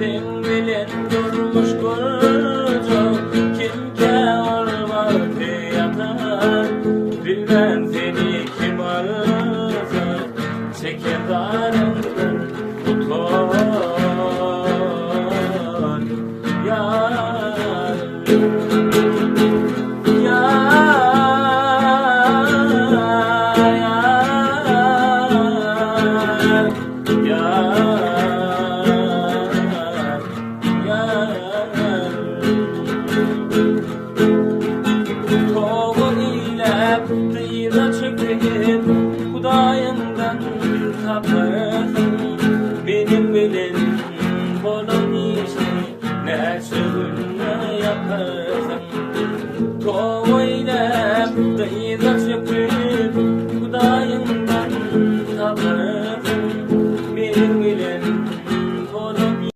Din bilen durmuş kurcu kimge olmadı yatar. Bilmem seni kim arızar, çeker darından tutar. Yar, Toğun ile kıyıda çektiğin Hudayından taparsın. Benim bilin bunu